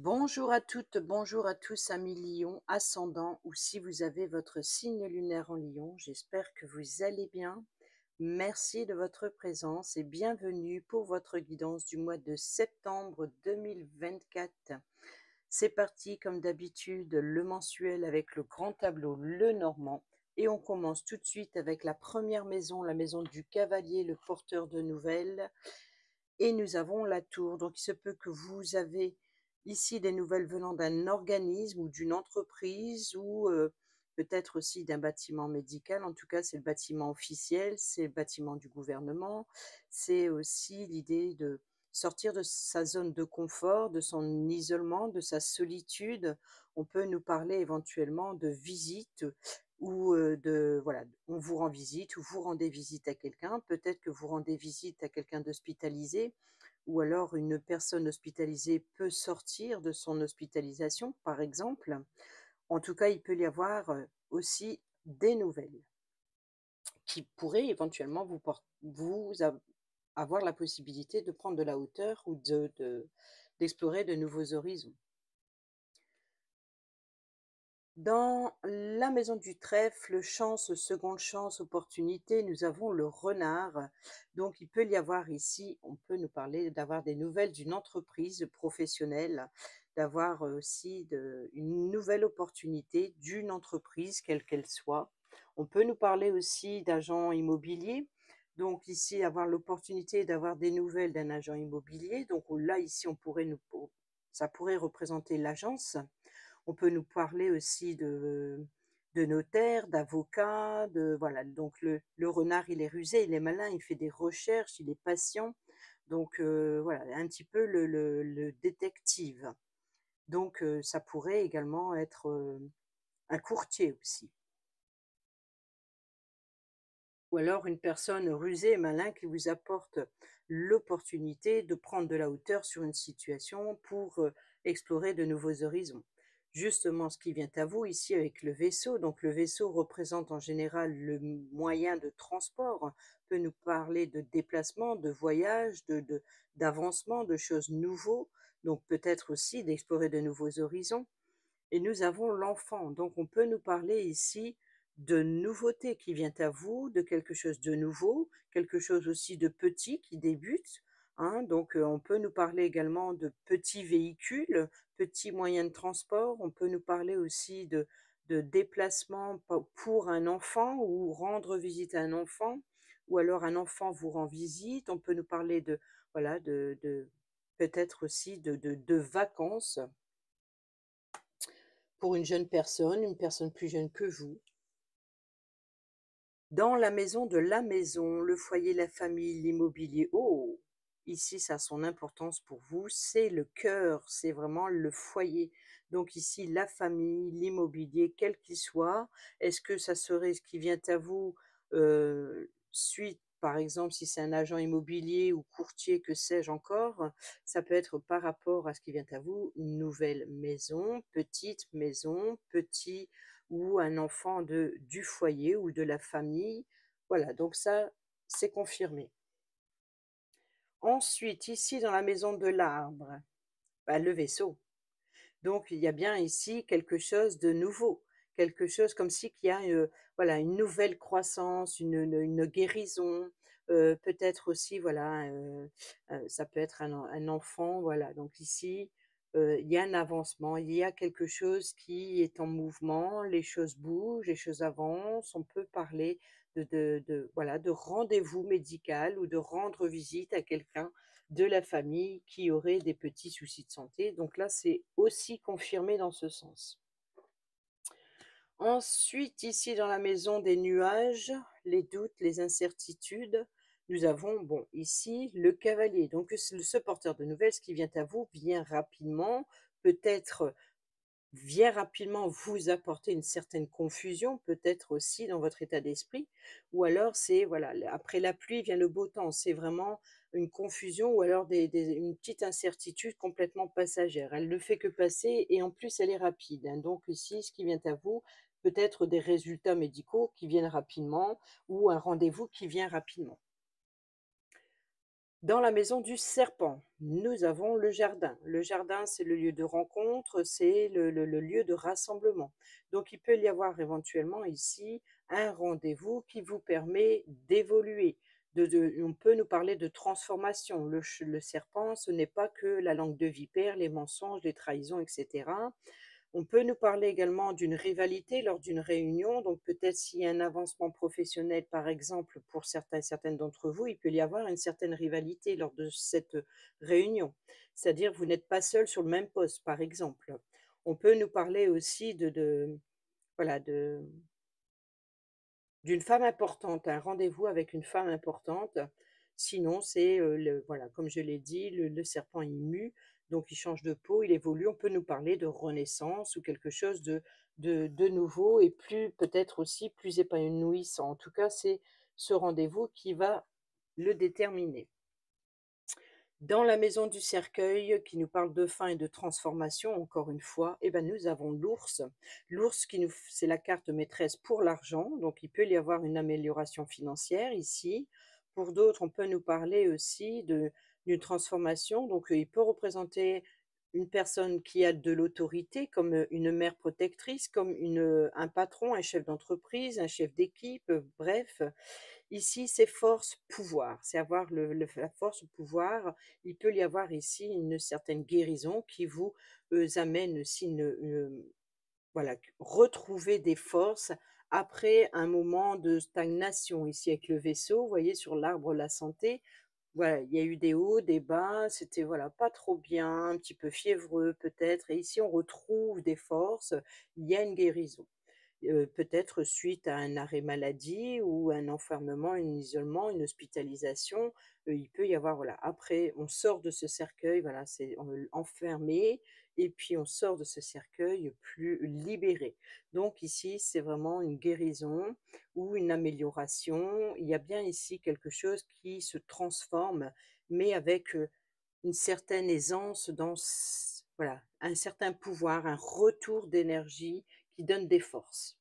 Bonjour à toutes, bonjour à tous, amis Lion, ascendant, ou si vous avez votre signe lunaire en Lion, j'espère que vous allez bien. Merci de votre présence et bienvenue pour votre guidance du mois de septembre 2024. C'est parti, comme d'habitude, le mensuel avec le grand tableau, le Normand. Et on commence tout de suite avec la première maison, la maison du cavalier, le porteur de nouvelles. Et nous avons la tour. Donc, il se peut que vous avez ici des nouvelles venant d'un organisme ou d'une entreprise ou peut-être aussi d'un bâtiment médical. En tout cas, c'est le bâtiment officiel, c'est le bâtiment du gouvernement. C'est aussi l'idée de sortir de sa zone de confort, de son isolement, de sa solitude. On peut nous parler éventuellement de visite ou de voilà, on vous rend visite ou vous rendez visite à quelqu'un. Peut-être que vous rendez visite à quelqu'un d'hospitalisé ou alors une personne hospitalisée peut sortir de son hospitalisation, par exemple. En tout cas, il peut y avoir aussi des nouvelles qui pourraient éventuellement avoir la possibilité de prendre de la hauteur ou d'explorer de nouveaux horizons. Dans la maison du trèfle, chance, seconde chance, opportunité, nous avons le renard. Donc, il peut y avoir ici, on peut nous parler d'avoir des nouvelles d'une entreprise professionnelle, d'avoir aussi une nouvelle opportunité d'une entreprise, quelle qu'elle soit. On peut nous parler aussi d'agents immobiliers. Donc, ici, avoir l'opportunité d'avoir des nouvelles d'un agent immobilier. Donc, là, ici, ça pourrait représenter l'agence. On peut nous parler aussi de notaires, d'avocats, voilà. Donc le renard, il est rusé, il est malin, il fait des recherches, il est patient. Donc voilà, un petit peu le détective. Donc ça pourrait également être un courtier aussi. Ou alors une personne rusée et malin qui vous apporte l'opportunité de prendre de la hauteur sur une situation pour explorer de nouveaux horizons. Justement, ce qui vient à vous ici avec le vaisseau, donc le vaisseau représente en général le moyen de transport, peut nous parler de déplacement, de voyage, d'avancement, de choses nouveaux, donc peut-être aussi d'explorer de nouveaux horizons. Et nous avons l'enfant, donc on peut nous parler ici de nouveauté qui vient à vous, de quelque chose de nouveau, quelque chose aussi de petit qui débute, hein. Donc on peut nous parler également de petits véhicules, petits moyens de transport. On peut nous parler aussi de déplacement pour un enfant ou rendre visite à un enfant, ou alors un enfant vous rend visite. On peut nous parler de voilà peut-être aussi de vacances pour une personne plus jeune que vous. Dans la maison de la maison, le foyer, la famille, l'immobilier. Oh! Ici, ça a son importance pour vous, c'est le cœur, c'est vraiment le foyer. Donc ici, la famille, l'immobilier, quel qu'il soit. Est-ce que ça serait ce qui vient à vous, suite, par exemple, si c'est un agent immobilier ou courtier, que sais-je encore? Ça peut être par rapport à ce qui vient à vous, une nouvelle maison, petit ou un enfant du foyer ou de la famille. Voilà, donc ça, c'est confirmé. Ensuite, ici, dans la maison de l'arbre, bah, le vaisseau. Donc, il y a bien ici quelque chose de nouveau, quelque chose comme si qu'il y a voilà, une nouvelle croissance, une guérison, peut-être aussi, voilà, ça peut être un enfant, voilà. Donc ici, il y a un avancement, il y a quelque chose qui est en mouvement, les choses bougent, les choses avancent. On peut parler voilà, de rendez-vous médical ou de rendre visite à quelqu'un de la famille qui aurait des petits soucis de santé. Donc là, c'est aussi confirmé dans ce sens. Ensuite, ici dans la maison des nuages, les doutes, les incertitudes, nous avons, bon, ici le cavalier. Donc ce porteur de nouvelles, ce qui vient à vous, vient rapidement, peut-être vient rapidement vous apporter une certaine confusion, peut-être aussi dans votre état d'esprit, ou alors c'est voilà, après la pluie vient le beau temps. C'est vraiment une confusion ou alors une petite incertitude complètement passagère. Elle ne fait que passer et en plus elle est rapide, hein. Donc ici, ce qui vient à vous, peut-être des résultats médicaux qui viennent rapidement ou un rendez-vous qui vient rapidement. Dans la maison du serpent, nous avons le jardin. Le jardin, c'est le lieu de rencontre, c'est le lieu de rassemblement. Donc, il peut y avoir éventuellement ici un rendez-vous qui vous permet d'évoluer. On peut nous parler de transformation. Le serpent, ce n'est pas que la langue de vipère, les mensonges, les trahisons, etc. On peut nous parler également d'une rivalité lors d'une réunion, donc peut-être s'il y a un avancement professionnel, par exemple, pour certaines d'entre vous, il peut y avoir une certaine rivalité lors de cette réunion. C'est-à-dire, vous n'êtes pas seul sur le même poste, par exemple. On peut nous parler aussi voilà, d'une femme importante, un rendez-vous avec une femme importante. Sinon, c'est, voilà, comme je l'ai dit, le serpent il mue, donc il change de peau, il évolue. On peut nous parler de renaissance ou quelque chose de nouveau et plus peut-être aussi plus épanouissant. En tout cas, c'est ce rendez-vous qui va le déterminer. Dans la maison du cercueil, qui nous parle de fin et de transformation, encore une fois, eh ben, nous avons l'ours. L'ours c'est la carte maîtresse pour l'argent, donc il peut y avoir une amélioration financière ici. Pour d'autres, on peut nous parler aussi d'une transformation, donc il peut représenter une personne qui a de l'autorité, comme une mère protectrice, comme un patron, un chef d'entreprise, un chef d'équipe, bref, ici, c'est force, pouvoir, c'est avoir la force, pouvoir. Il peut y avoir ici une certaine guérison qui vous amène aussi voilà, retrouver des forces après un moment de stagnation. Ici, avec le vaisseau, vous voyez sur l'arbre la santé, voilà, il y a eu des hauts, des bas, c'était voilà, pas trop bien, un petit peu fiévreux peut-être. Et ici, on retrouve des forces, il y a une guérison. Peut-être suite à un arrêt maladie ou un enfermement, un isolement, une hospitalisation, il peut y avoir voilà, après on sort de ce cercueil, voilà, c'est enfermé et puis on sort de ce cercueil plus libéré. Donc ici, c'est vraiment une guérison ou une amélioration. Il y a bien ici quelque chose qui se transforme, mais avec, une certaine aisance dans voilà, un certain pouvoir, un retour d'énergie qui donne des forces.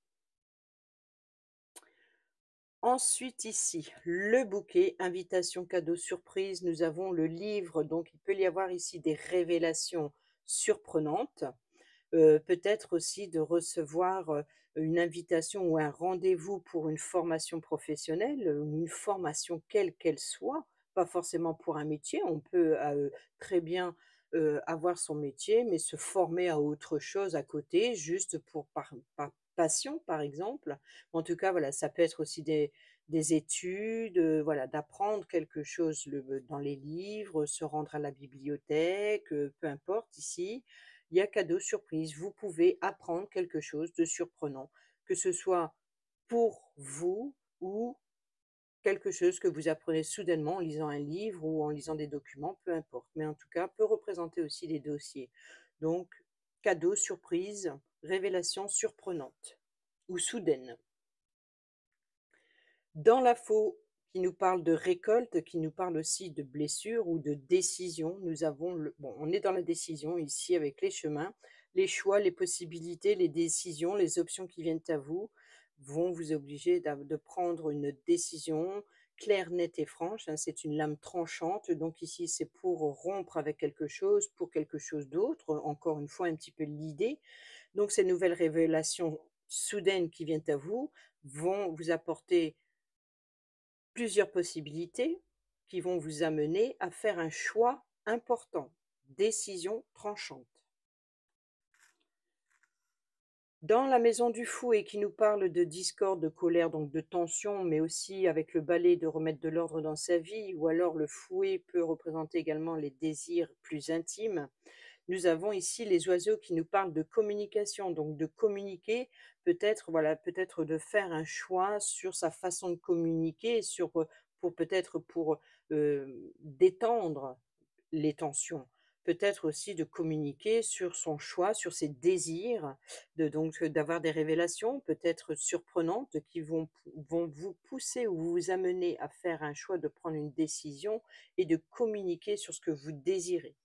Ensuite ici, le bouquet, invitation, cadeau, surprise. Nous avons le livre, donc il peut y avoir ici des révélations surprenantes. Peut-être aussi de recevoir, une invitation ou un rendez-vous pour une formation professionnelle, une formation quelle qu'elle soit, pas forcément pour un métier. On peut, très bien, avoir son métier, mais se former à autre chose à côté, juste pour par passion, par exemple. En tout cas, voilà, ça peut être aussi des études, voilà, d'apprendre quelque chose dans les livres, se rendre à la bibliothèque, peu importe ici. Il y a cadeau surprise. Vous pouvez apprendre quelque chose de surprenant, que ce soit pour vous ou quelque chose que vous apprenez soudainement en lisant un livre ou en lisant des documents, peu importe. Mais en tout cas, peut représenter aussi des dossiers. Donc, cadeau surprise, révélation surprenante ou soudaine. Dans la faux qui nous parle de récolte, qui nous parle aussi de blessures ou de décision, nous avons bon, on est dans la décision ici avec les chemins, les choix, les possibilités, les décisions, les options qui viennent à vous vont vous obliger de prendre une décision claire, nette et franche, hein. C'est une lame tranchante, donc ici c'est pour rompre avec quelque chose, pour quelque chose d'autre, encore une fois un petit peu l'idée. Donc ces nouvelles révélations soudaines qui viennent à vous vont vous apporter plusieurs possibilités qui vont vous amener à faire un choix important, décision tranchante. Dans la maison du fou et qui nous parle de discorde, de colère, donc de tension, mais aussi avec le balai de remettre de l'ordre dans sa vie, ou alors le fouet peut représenter également les désirs plus intimes. Nous avons ici les oiseaux qui nous parlent de communication, donc de communiquer, peut-être voilà, peut-être de faire un choix sur sa façon de communiquer, pour peut-être pour détendre les tensions. Peut-être aussi de communiquer sur son choix, sur ses désirs, d'avoir des révélations peut-être surprenantes qui vont vous pousser ou vous amener à faire un choix, de prendre une décision et de communiquer sur ce que vous désirez.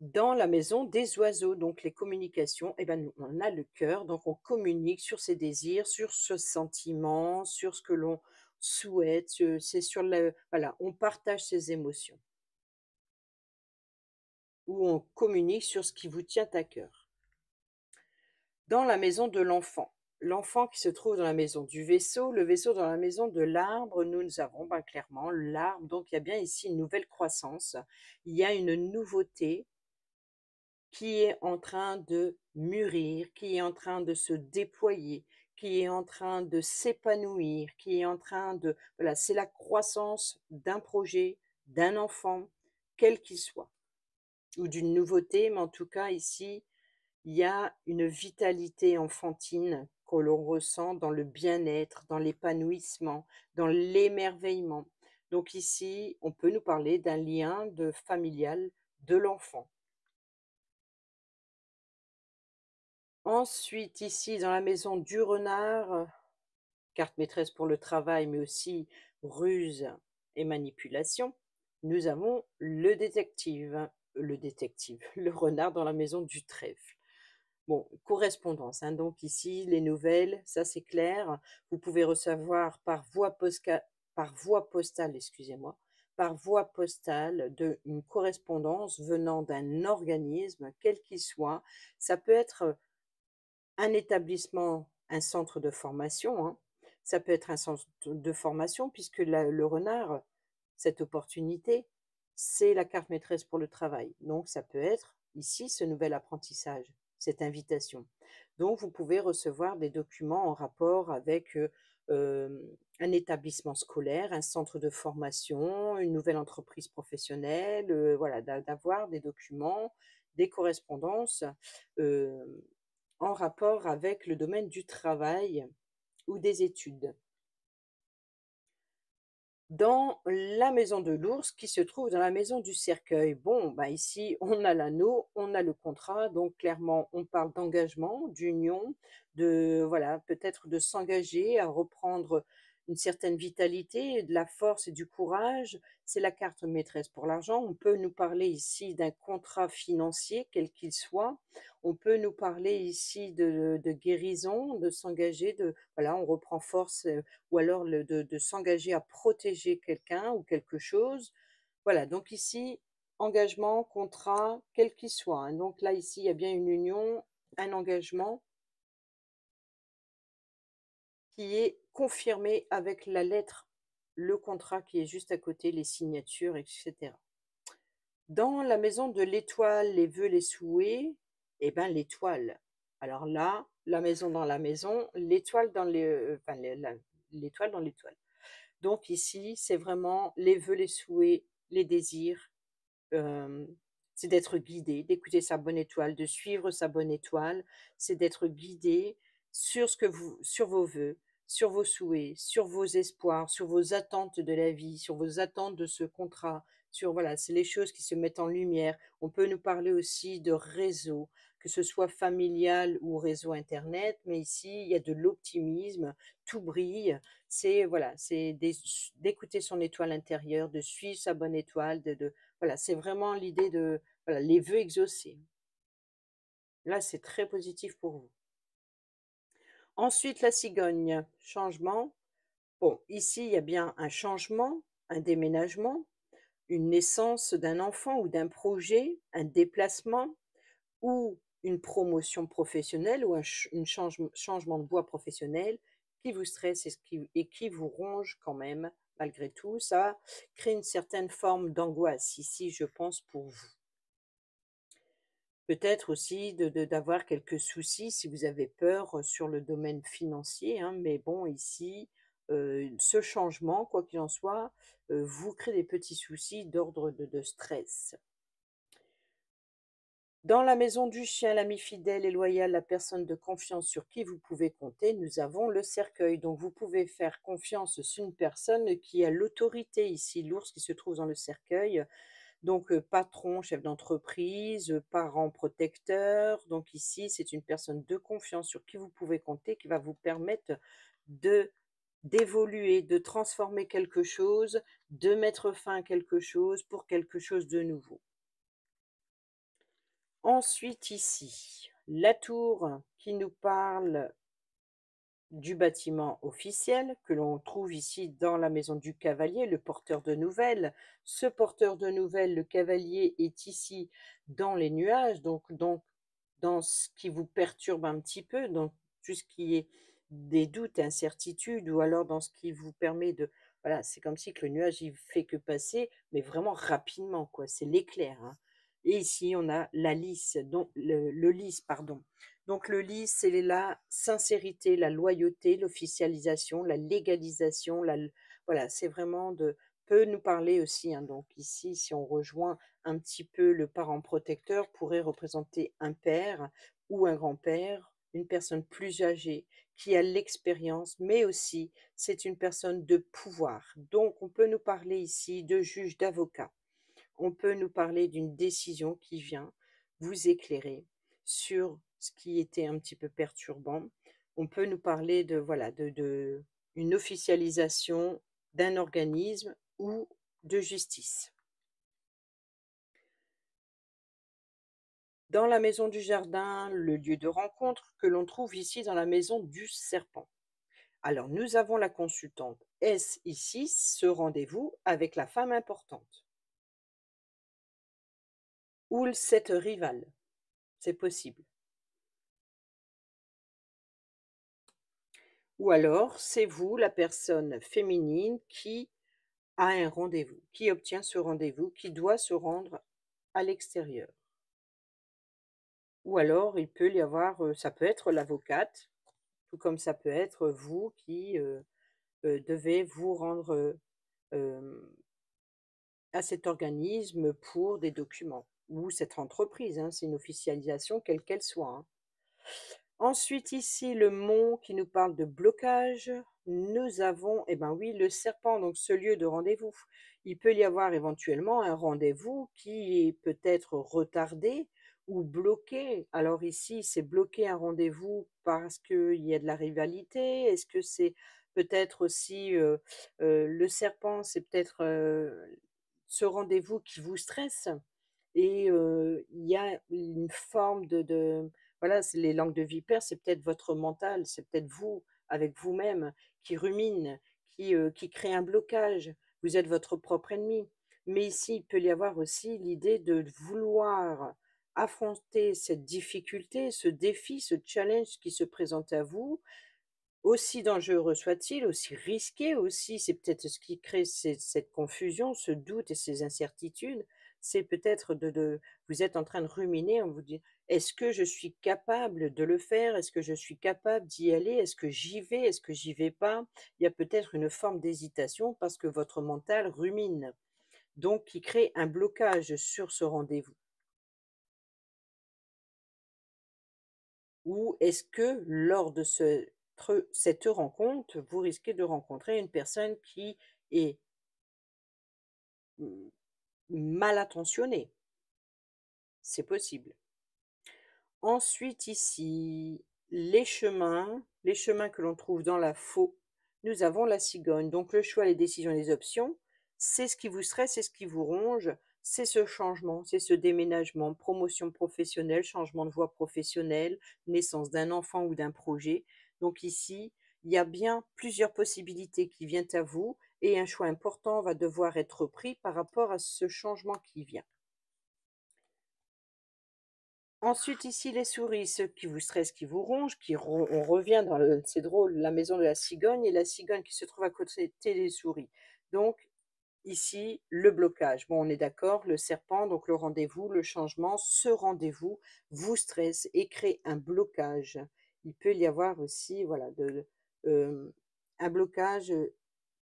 Dans la maison des oiseaux, donc les communications, eh ben, nous, on a le cœur, donc on communique sur ses désirs, sur ce sentiment, sur ce que souhaite, c'est sur le voilà, on partage ses émotions ou on communique sur ce qui vous tient à cœur. Dans la maison de l'enfant, l'enfant qui se trouve dans la maison du vaisseau, le vaisseau dans la maison de l'arbre, nous avons, ben, clairement l'arbre, donc il y a bien ici une nouvelle croissance. Il y a une nouveauté qui est en train de mûrir, qui est en train de se déployer, qui est en train de s'épanouir, qui est en train de voilà, c'est la croissance d'un projet, d'un enfant, quel qu'il soit, ou d'une nouveauté, mais en tout cas ici, il y a une vitalité enfantine que l'on ressent dans le bien-être, dans l'épanouissement, dans l'émerveillement. Donc ici, on peut nous parler d'un lien de familial de l'enfant. Ensuite, ici, dans la maison du renard, carte maîtresse pour le travail, mais aussi ruse et manipulation, nous avons le détective, le renard dans la maison du trèfle. Bon, correspondance, hein, donc ici, les nouvelles, ça c'est clair. Vous pouvez recevoir par voie postale, excusez-moi, par voie postale une correspondance venant d'un organisme, quel qu'il soit. Ça peut être un établissement, un centre de formation, hein. Ça peut être un centre de formation puisque le renard, cette opportunité, c'est la carte maîtresse pour le travail. Donc ça peut être ici ce nouvel apprentissage, cette invitation. Donc vous pouvez recevoir des documents en rapport avec un établissement scolaire, un centre de formation, une nouvelle entreprise professionnelle, voilà, d'avoir des documents, des correspondances. euh, En rapport avec le domaine du travail ou des études. Dans la maison de l'ours qui se trouve dans la maison du cercueil. Bon, bah ici, on a l'anneau, on a le contrat, donc clairement, on parle d'engagement, d'union, de voilà, peut-être de s'engager à reprendre une certaine vitalité, de la force et du courage. C'est la carte maîtresse pour l'argent. On peut nous parler ici d'un contrat financier, quel qu'il soit. On peut nous parler ici de guérison, de s'engager, de voilà, on reprend force ou alors de s'engager à protéger quelqu'un ou quelque chose. Voilà, donc ici, engagement, contrat, quel qu'il soit, hein. Donc là, ici, il y a bien une union, un engagement qui est confirmé avec la lettre, le contrat qui est juste à côté, les signatures, etc. Dans la maison de l'étoile, les vœux, les souhaits, eh ben l'étoile. Alors là, la maison dans la maison, l'étoile dans enfin, l'étoile dans l'étoile. Donc ici, c'est vraiment les vœux, les souhaits, les désirs, hem, c'est d'être guidé, d'écouter sa bonne étoile, de suivre sa bonne étoile. C'est d'être guidé sur vos vœux, sur vos souhaits, sur vos espoirs, sur vos attentes de la vie, sur vos attentes de ce contrat, sur voilà, c'est les choses qui se mettent en lumière. On peut nous parler aussi de réseau, que ce soit familial ou réseau internet, mais ici, il y a de l'optimisme, tout brille. C'est voilà, c'est d'écouter son étoile intérieure, de suivre sa bonne étoile, de voilà, c'est vraiment l'idée de voilà, les vœux exaucés. Là, c'est très positif pour vous. Ensuite, la cigogne, changement. Bon, ici, il y a bien un changement, un déménagement, une naissance d'un enfant ou d'un projet, un déplacement ou une promotion professionnelle ou changement de voie professionnelle qui vous stresse et qui vous ronge quand même, malgré tout. Ça crée une certaine forme d'angoisse ici, je pense, pour vous. Peut-être aussi d'avoir quelques soucis si vous avez peur, sur le domaine financier, hein, mais bon ici, ce changement, quoi qu'il en soit, vous crée des petits soucis d'ordre de stress. Dans la maison du chien, l'ami fidèle et loyal, la personne de confiance sur qui vous pouvez compter, nous avons le cercueil. Donc vous pouvez faire confiance sur une personne qui a l'autorité ici, l'ours qui se trouve dans le cercueil. Donc, patron, chef d'entreprise, parent protecteur. Donc ici, c'est une personne de confiance sur qui vous pouvez compter, qui va vous permettre de d'évoluer, de transformer quelque chose, de mettre fin à quelque chose pour quelque chose de nouveau. Ensuite ici, la tour qui nous parle du bâtiment officiel que l'on trouve ici dans la maison du cavalier, le porteur de nouvelles. Ce porteur de nouvelles, le cavalier, est ici dans les nuages, donc dans ce qui vous perturbe un petit peu, dans tout ce qui est des doutes, incertitudes, ou alors dans ce qui vous permet de... Voilà, c'est comme si que le nuage, il fait que passer, mais vraiment rapidement, quoi. C'est l'éclair, hein. Et ici, on a la lys, donc le lys, pardon. Donc le lys, c'est la sincérité, la loyauté, l'officialisation, la légalisation, voilà, c'est vraiment de peut nous parler aussi, hein. Donc ici, si on rejoint un petit peu le parent protecteur, pourrait représenter un père ou un grand-père, une personne plus âgée qui a l'expérience, mais aussi c'est une personne de pouvoir. Donc on peut nous parler ici de juge, d'avocat. On peut nous parler d'une décision qui vient vous éclairer sur ce qui était un petit peu perturbant. On peut nous parler de, voilà, une officialisation d'un organisme ou de justice. Dans la maison du jardin, le lieu de rencontre que l'on trouve ici dans la maison du serpent. Alors, nous avons la consultante. Est-ce ici ce rendez-vous avec la femme importante ou cette rivale? C'est possible. Ou alors, c'est vous, la personne féminine, qui a un rendez-vous, qui obtient ce rendez-vous, qui doit se rendre à l'extérieur. Ou alors, il peut y avoir, ça peut être l'avocate, tout comme ça peut être vous qui devez vous rendre à cet organisme pour des documents, ou cette entreprise, hein, c'est une officialisation quelle qu'elle soit, hein. Ensuite, ici, le mont qui nous parle de blocage. Nous avons, eh ben oui, le serpent, donc ce lieu de rendez-vous. Il peut y avoir éventuellement un rendez-vous qui est peut-être retardé ou bloqué. Alors ici, c'est bloquer un rendez-vous parce qu'il y a de la rivalité. Est-ce que c'est peut-être aussi le serpent, c'est peut-être ce rendez-vous qui vous stresse et il y a une forme de voilà, c'est les langues de vipère, c'est peut-être votre mental, c'est peut-être vous, avec vous-même, qui rumine, qui crée un blocage. Vous êtes votre propre ennemi. Mais ici, il peut y avoir aussi l'idée de vouloir affronter cette difficulté, ce défi, ce challenge qui se présente à vous, aussi dangereux soit-il, aussi risqué aussi, c'est peut-être ce qui crée cette confusion, ce doute et ces incertitudes, c'est peut-être vous êtes en train de ruminer, on vous dit: «Est-ce que je suis capable de le faire? Est-ce que je suis capable d'y aller? Est-ce que j'y vais? Est-ce que j'y vais pas?» Il y a peut-être une forme d'hésitation parce que votre mental rumine, donc qui crée un blocage sur ce rendez-vous. Ou est-ce que lors de cette rencontre, vous risquez de rencontrer une personne qui est mm, mal intentionnée? C'est possible. Ensuite, ici, les chemins que l'on trouve dans la faux, nous avons la cigogne. Donc le choix, les décisions, les options, c'est ce qui vous stresse, c'est ce qui vous ronge, c'est ce changement, c'est ce déménagement, promotion professionnelle, changement de voie professionnelle, naissance d'un enfant ou d'un projet. Donc ici, il y a bien plusieurs possibilités qui viennent à vous et un choix important va devoir être pris par rapport à ce changement qui vient. Ensuite, ici, les souris, ceux qui vous stressent, qui vous rongent, on revient dans c'est drôle, la maison de la cigogne et la cigogne qui se trouve à côté des souris. Donc, ici, le blocage. Bon, on est d'accord, le serpent, donc le rendez-vous, le changement, ce rendez-vous vous stresse et crée un blocage. Il peut y avoir aussi, voilà, un blocage.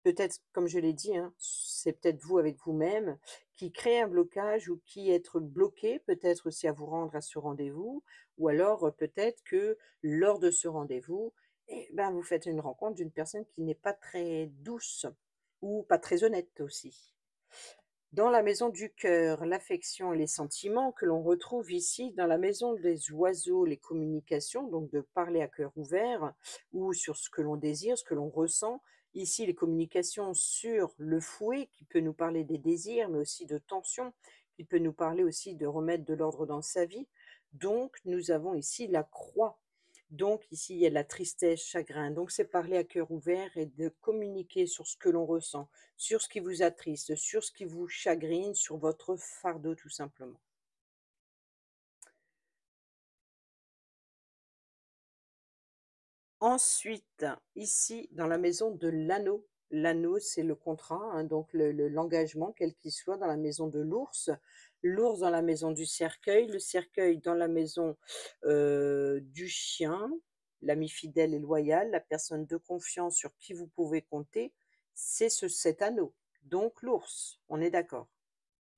Peut-être, comme je l'ai dit, hein, c'est peut-être vous avec vous-même qui crée un blocage ou qui être bloqué, peut-être aussi à vous rendre à ce rendez-vous, ou alors peut-être que lors de ce rendez-vous, eh ben, vous faites une rencontre d'une personne qui n'est pas très douce ou pas très honnête aussi. Dans la maison du cœur, l'affection et les sentiments que l'on retrouve ici dans la maison des oiseaux, les communications, donc de parler à cœur ouvert ou sur ce que l'on désire, ce que l'on ressent. Ici, les communications sur le fouet qui peut nous parler des désirs, mais aussi de tension, qui peut nous parler aussi de remettre de l'ordre dans sa vie. Donc, nous avons ici la croix. Donc ici, il y a de la tristesse, chagrin. Donc c'est parler à cœur ouvert et de communiquer sur ce que l'on ressent, sur ce qui vous attriste, sur ce qui vous chagrine, sur votre fardeau tout simplement. Ensuite, ici, dans la maison de l'anneau, l'anneau, c'est le contrat, hein, donc l'engagement, quel qu'il soit, dans la maison de l'ours, l'ours dans la maison du cercueil, le cercueil dans la maison du chien, l'ami fidèle et loyal, la personne de confiance sur qui vous pouvez compter, c'est cet anneau. Donc l'ours, on est d'accord.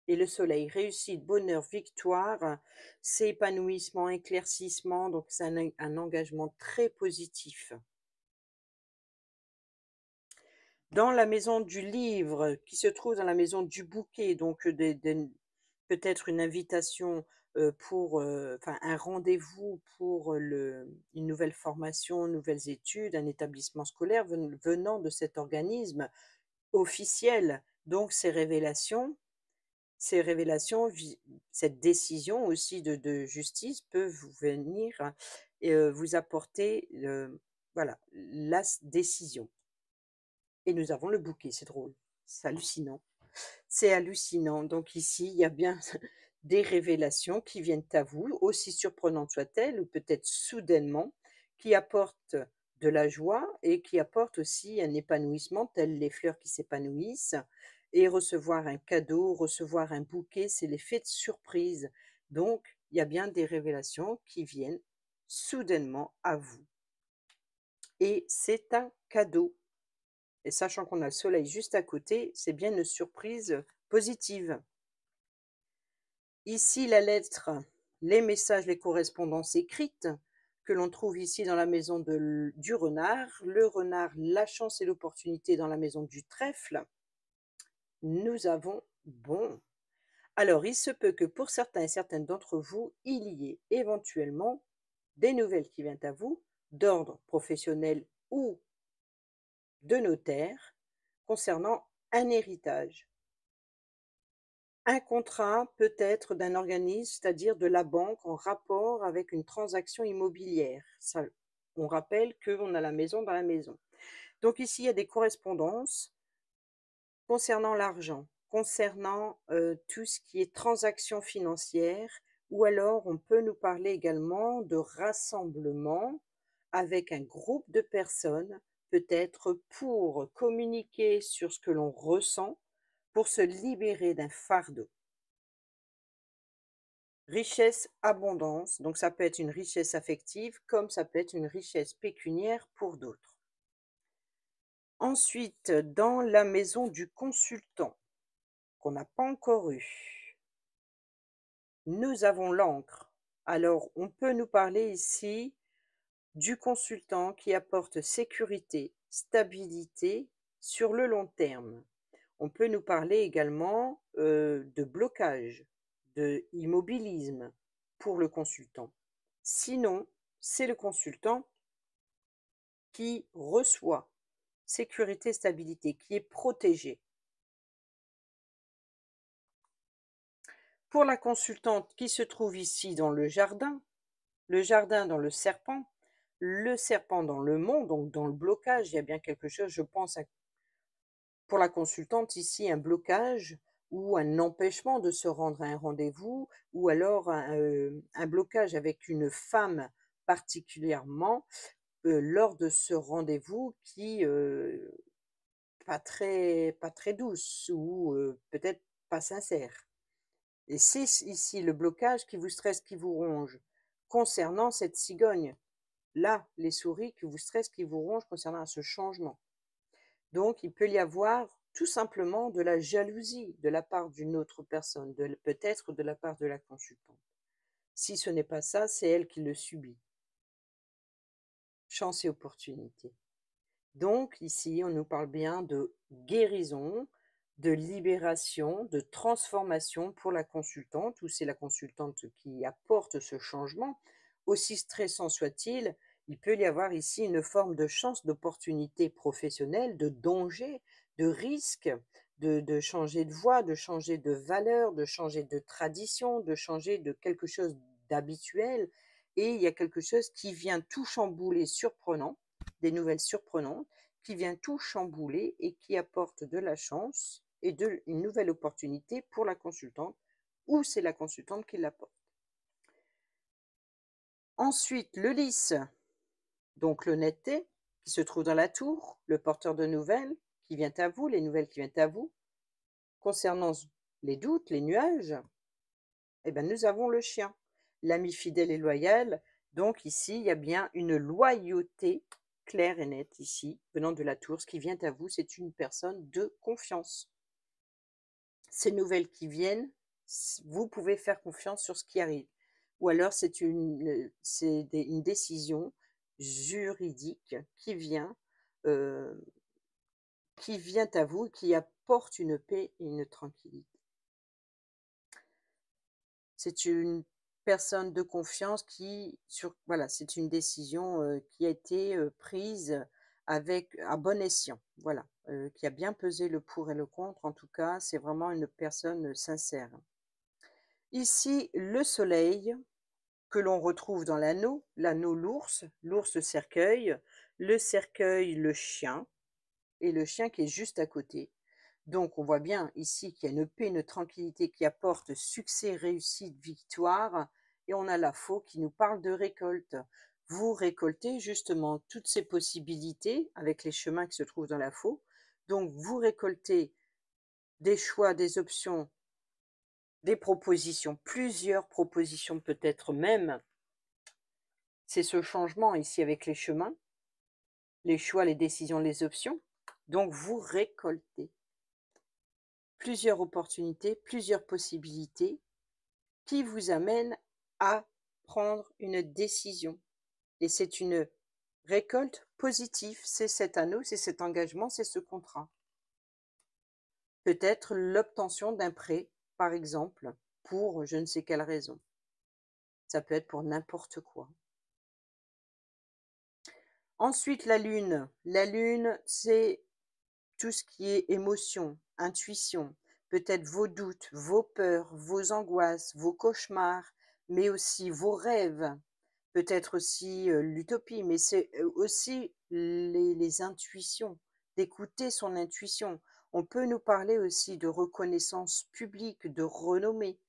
Et le soleil, réussite, bonheur, victoire, c'est épanouissement, éclaircissement, donc c'est un engagement très positif. Dans la maison du livre, qui se trouve dans la maison du bouquet, donc peut-être une invitation pour, enfin un rendez-vous pour une nouvelle formation, nouvelles études, un établissement scolaire venant de cet organisme officiel. Donc ces révélations, cette décision aussi de justice peut vous venir et vous apporter voilà, décision. Et nous avons le bouquet, c'est drôle, c'est hallucinant. C'est hallucinant. Donc ici, il y a bien des révélations qui viennent à vous, aussi surprenantes soient-elles, ou peut-être soudainement, qui apportent de la joie et qui apportent aussi un épanouissement, telles les fleurs qui s'épanouissent. Et recevoir un cadeau, recevoir un bouquet, c'est l'effet de surprise. Donc, il y a bien des révélations qui viennent soudainement à vous. Et c'est un cadeau. Et sachant qu'on a le soleil juste à côté, c'est bien une surprise positive. Ici, la lettre, les messages, les correspondances écrites que l'on trouve ici dans la maison du renard. Le renard, la chance et l'opportunité dans la maison du trèfle. Nous avons bon. Alors, il se peut que pour certains et certaines d'entre vous, il y ait éventuellement des nouvelles qui viennent à vous, d'ordre professionnel ou de notaire, concernant un héritage. Un contrat peut être d'un organisme, c'est-à-dire de la banque en rapport avec une transaction immobilière. Ça, on rappelle qu'on a la maison dans la maison. Donc ici, il y a des correspondances concernant l'argent, concernant tout ce qui est transactions financières, ou alors on peut nous parler également de rassemblement avec un groupe de personnes, peut-être pour communiquer sur ce que l'on ressent, pour se libérer d'un fardeau. Richesse, abondance, donc ça peut être une richesse affective comme ça peut être une richesse pécuniaire pour d'autres. Ensuite, dans la maison du consultant, qu'on n'a pas encore eu, nous avons l'encre. Alors, on peut nous parler ici du consultant qui apporte sécurité, stabilité sur le long terme. On peut nous parler également de blocage, de immobilisme pour le consultant. Sinon, c'est le consultant qui reçoit sécurité, stabilité, qui est protégé. Pour la consultante qui se trouve ici dans le jardin dans le serpent dans le mont, donc dans le blocage, il y a bien quelque chose, je pense, pour la consultante ici, un blocage ou un empêchement de se rendre à un rendez-vous, ou alors un blocage avec une femme particulièrement lors de ce rendez-vous qui pas très douce ou peut-être pas sincère. Et c'est ici le blocage qui vous stresse, qui vous ronge concernant cette cigogne. Là, les souris qui vous stressent, qui vous rongent concernant ce changement. Donc, il peut y avoir tout simplement de la jalousie de la part d'une autre personne, peut-être de la part de la consultante. Si ce n'est pas ça, c'est elle qui le subit. Chance et opportunité. Donc ici, on nous parle bien de guérison, de libération, de transformation pour la consultante, ou c'est la consultante qui apporte ce changement. Aussi stressant soit-il, il peut y avoir ici une forme de chance, d'opportunité professionnelle, de danger, de risque, de changer de voie, de changer de valeur, de changer de tradition, de changer de quelque chose d'habituel et il y a quelque chose qui vient tout chambouler, surprenant, des nouvelles surprenantes, qui vient tout chambouler et qui apporte de la chance et une nouvelle opportunité pour la consultante, ou c'est la consultante qui l'apporte. Ensuite, le lys, donc l'honnêteté, qui se trouve dans la tour, le porteur de nouvelles qui vient à vous, les nouvelles qui viennent à vous. Concernant les doutes, les nuages, eh ben, nous avons le chien, l'ami fidèle et loyal. Donc ici, il y a bien une loyauté claire et nette ici, venant de la tour. Ce qui vient à vous, c'est une personne de confiance. Ces nouvelles qui viennent, vous pouvez faire confiance sur ce qui arrive. Ou alors c'est une décision juridique euh, qui vient à vous, qui apporte une paix et une tranquillité. C'est une personne de confiance voilà, c'est une décision qui a été prise à bon escient, voilà, qui a bien pesé le pour et le contre. En tout cas, c'est vraiment une personne sincère. Ici, le soleil que l'on retrouve dans l'anneau l'ours, l'ours cercueil, le cercueil le chien et le chien qui est juste à côté. Donc on voit bien ici qu'il y a une paix, une tranquillité qui apporte succès, réussite, victoire, et on a la faux qui nous parle de récolte. Vous récoltez justement toutes ces possibilités avec les chemins qui se trouvent dans la faux. Donc vous récoltez des choix, des options, des propositions, plusieurs propositions peut-être même. C'est ce changement ici avec les chemins, les choix, les décisions, les options. Donc vous récoltez plusieurs opportunités, plusieurs possibilités qui vous amènent à prendre une décision. Et c'est une récolte positive, c'est cet anneau, c'est cet engagement, c'est ce contrat. Peut-être l'obtention d'un prêt, par exemple, pour je ne sais quelle raison. Ça peut être pour n'importe quoi. Ensuite, la lune. La lune, c'est tout ce qui est émotion, intuition, peut-être vos doutes, vos peurs, vos angoisses, vos cauchemars, mais aussi vos rêves, peut-être aussi l'utopie, mais c'est aussi les intuitions, d'écouter son intuition. On peut nous parler aussi de reconnaissance publique, de renommée,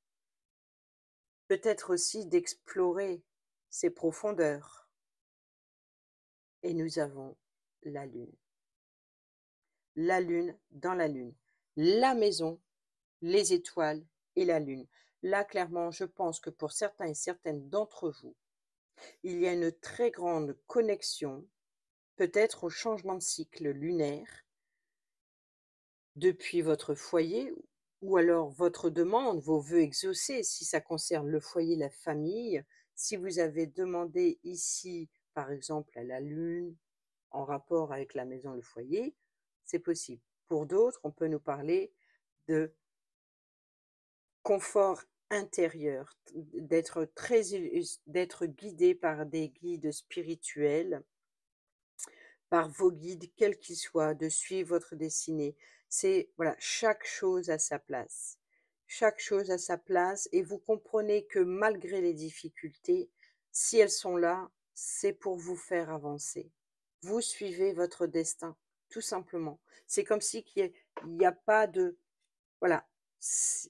peut-être aussi d'explorer ses profondeurs. Et nous avons la lune. La lune dans la lune. La maison, les étoiles et la lune. Là, clairement, je pense que pour certains et certaines d'entre vous, il y a une très grande connexion, peut-être au changement de cycle lunaire, depuis votre foyer, ou alors votre demande, vos vœux exaucés, si ça concerne le foyer, la famille. Si vous avez demandé ici, par exemple, à la lune, en rapport avec la maison, le foyer, c'est possible. Pour d'autres, on peut nous parler de confort intérieur, d'être guidé par des guides spirituels, par vos guides, quels qu'ils soient, de suivre votre destinée. C'est voilà, chaque chose à sa place. Chaque chose à sa place, et vous comprenez que malgré les difficultés, si elles sont là, c'est pour vous faire avancer. Vous suivez votre destin, tout simplement. C'est comme si il n'y a pas de... Voilà.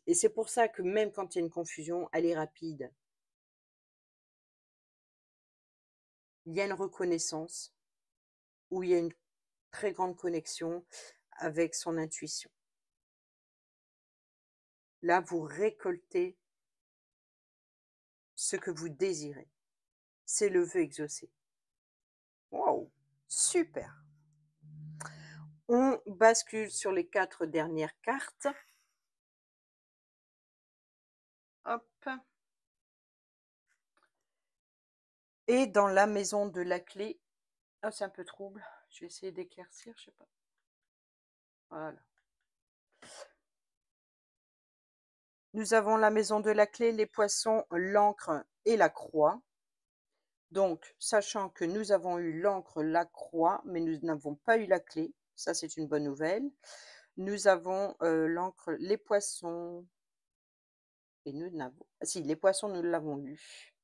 Et c'est pour ça que même quand il y a une confusion, elle est rapide. Il y a une reconnaissance, où il y a une très grande connexion avec son intuition. Là, vous récoltez ce que vous désirez. C'est le vœu exaucé. Waouh, super. On bascule sur les 4 dernières cartes. Hop. Et dans la maison de la clé, oh, c'est un peu trouble. Je vais essayer d'éclaircir, je sais pas. Voilà. Nous avons la maison de la clé, les poissons, l'encre et la croix. Donc, sachant que nous avons eu l'encre, la croix, mais nous n'avons pas eu la clé, ça c'est une bonne nouvelle. Nous avons l'encre, les poissons, et nous n'avons... Si, les poissons, nous l'avons eu.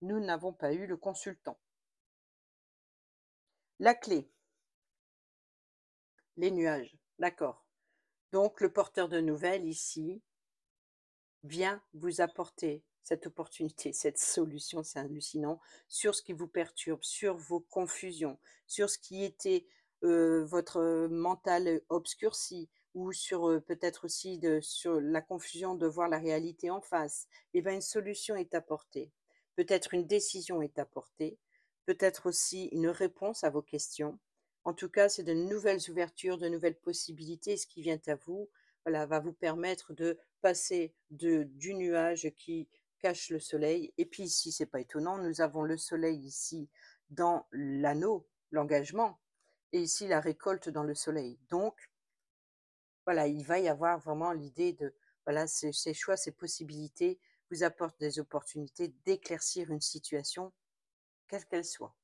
Nous n'avons pas eu le consultant. La clé, les nuages, d'accord. Donc le porteur de nouvelles ici vient vous apporter cette opportunité, cette solution, c'est hallucinant, sur ce qui vous perturbe, sur vos confusions, sur ce qui était, votre mental obscurci ou sur, peut-être aussi sur la confusion de voir la réalité en face. Et ben, une solution est apportée. Peut-être une décision est apportée, peut-être aussi une réponse à vos questions. En tout cas, c'est de nouvelles ouvertures, de nouvelles possibilités. Ce qui vient à vous, voilà, va vous permettre de passer du nuage qui cache le soleil. Et puis ici, c'est pas étonnant, nous avons le soleil ici dans l'anneau, l'engagement, et ici la récolte dans le soleil. Donc, voilà, il va y avoir vraiment l'idée de, voilà, ces choix, ces possibilités vous apportent des opportunités d'éclaircir une situation, quelle qu'elle soit.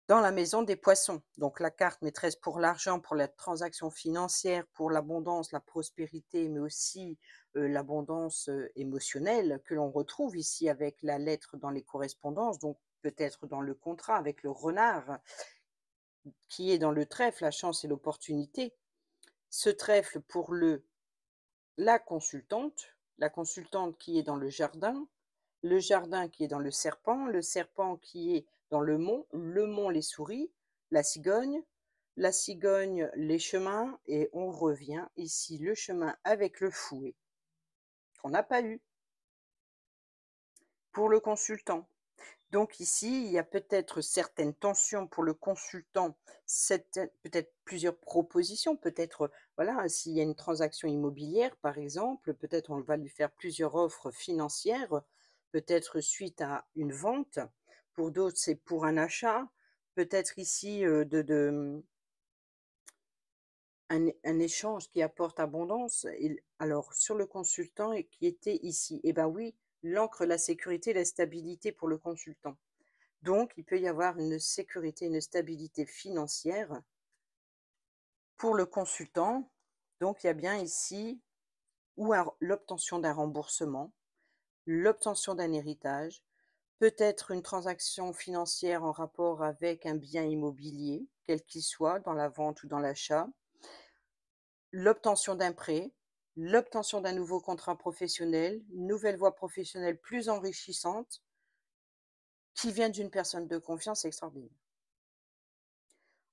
Dans la maison des poissons, donc la carte maîtresse pour l'argent, pour la transaction financière, pour l'abondance, la prospérité, mais aussi, l'abondance, émotionnelle que l'on retrouve ici avec la lettre dans les correspondances, donc peut-être dans le contrat avec le renard qui est dans le trèfle, la chance et l'opportunité. Ce trèfle pour la consultante qui est dans le jardin qui est dans le serpent qui est dans le mont les souris, la cigogne les chemins, et on revient ici le chemin avec le fouet qu'on n'a pas eu pour le consultant. Donc ici, il y a peut-être certaines tensions pour le consultant, peut-être plusieurs propositions, peut-être, voilà, s'il y a une transaction immobilière, par exemple, peut-être on va lui faire plusieurs offres financières, peut-être suite à une vente. Pour d'autres, c'est pour un achat. Peut-être ici un échange qui apporte abondance. Alors, sur le consultant et qui était ici, eh ben oui, l'ancre, la sécurité, la stabilité pour le consultant. Donc, il peut y avoir une sécurité, une stabilité financière pour le consultant. Donc, il y a bien ici ou l'obtention d'un remboursement, l'obtention d'un héritage, peut-être une transaction financière en rapport avec un bien immobilier, quel qu'il soit, dans la vente ou dans l'achat, l'obtention d'un prêt, l'obtention d'un nouveau contrat professionnel, une nouvelle voie professionnelle plus enrichissante qui vient d'une personne de confiance extraordinaire.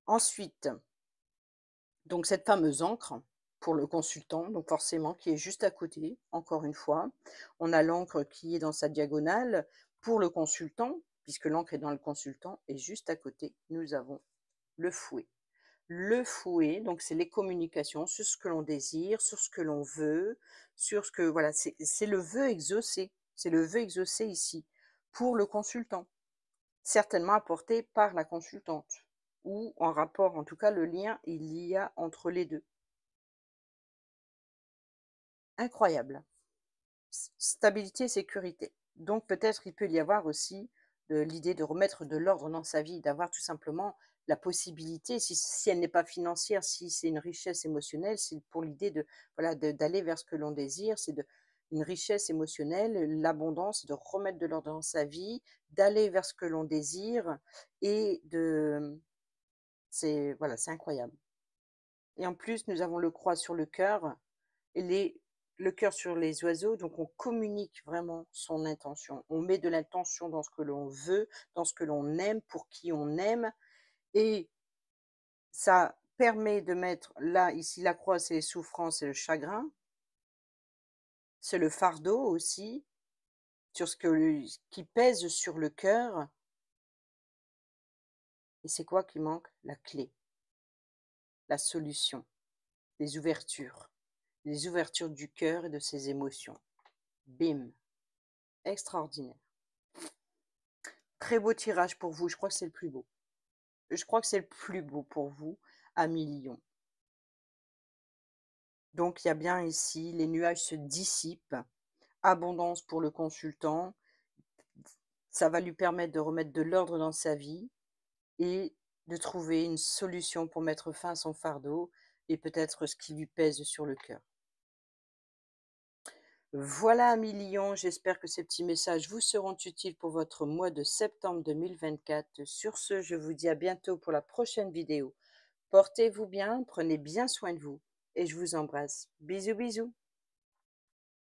Ensuite, donc cette fameuse encre pour le consultant, donc forcément qui est juste à côté, encore une fois. On a l'encre qui est dans sa diagonale pour le consultant, puisque l'encre est dans le consultant, et juste à côté, nous avons le fouet. Le fouet, donc c'est les communications sur ce que l'on désire, sur ce que l'on veut, sur ce que, voilà, c'est le vœu exaucé. C'est le vœu exaucé ici pour le consultant, certainement apporté par la consultante, ou en rapport, en tout cas, le lien, il y a entre les deux. Incroyable. Stabilité et sécurité. Donc peut-être il peut y avoir aussi l'idée de remettre de l'ordre dans sa vie, d'avoir tout simplement la possibilité, si elle n'est pas financière, si c'est une richesse émotionnelle, c'est pour l'idée de, voilà, d'aller vers ce que l'on désire, une richesse émotionnelle, l'abondance, de remettre de l'ordre dans sa vie, d'aller vers ce que l'on désire, et c'est, voilà, c'est incroyable. Et en plus, nous avons le croix sur le cœur et le cœur sur les oiseaux, donc on communique vraiment son intention. On met de l'intention dans ce que l'on veut, dans ce que l'on aime, pour qui on aime, et ça permet de mettre là, ici, la croix, c'est les souffrances et le chagrin, c'est le fardeau aussi, sur ce qui pèse sur le cœur. Et c'est quoi qui manque? La clé, la solution, les ouvertures du cœur et de ses émotions. Bim, extraordinaire. Très beau tirage pour vous, je crois que c'est le plus beau. Je crois que c'est le plus beau pour vous, amis Lion. Donc il y a bien ici, les nuages se dissipent, abondance pour le consultant, ça va lui permettre de remettre de l'ordre dans sa vie et de trouver une solution pour mettre fin à son fardeau et peut-être ce qui lui pèse sur le cœur. Voilà, amis lions, j'espère que ces petits messages vous seront utiles pour votre mois de septembre 2024. Sur ce, je vous dis à bientôt pour la prochaine vidéo. Portez-vous bien, prenez bien soin de vous et je vous embrasse. Bisous, bisous.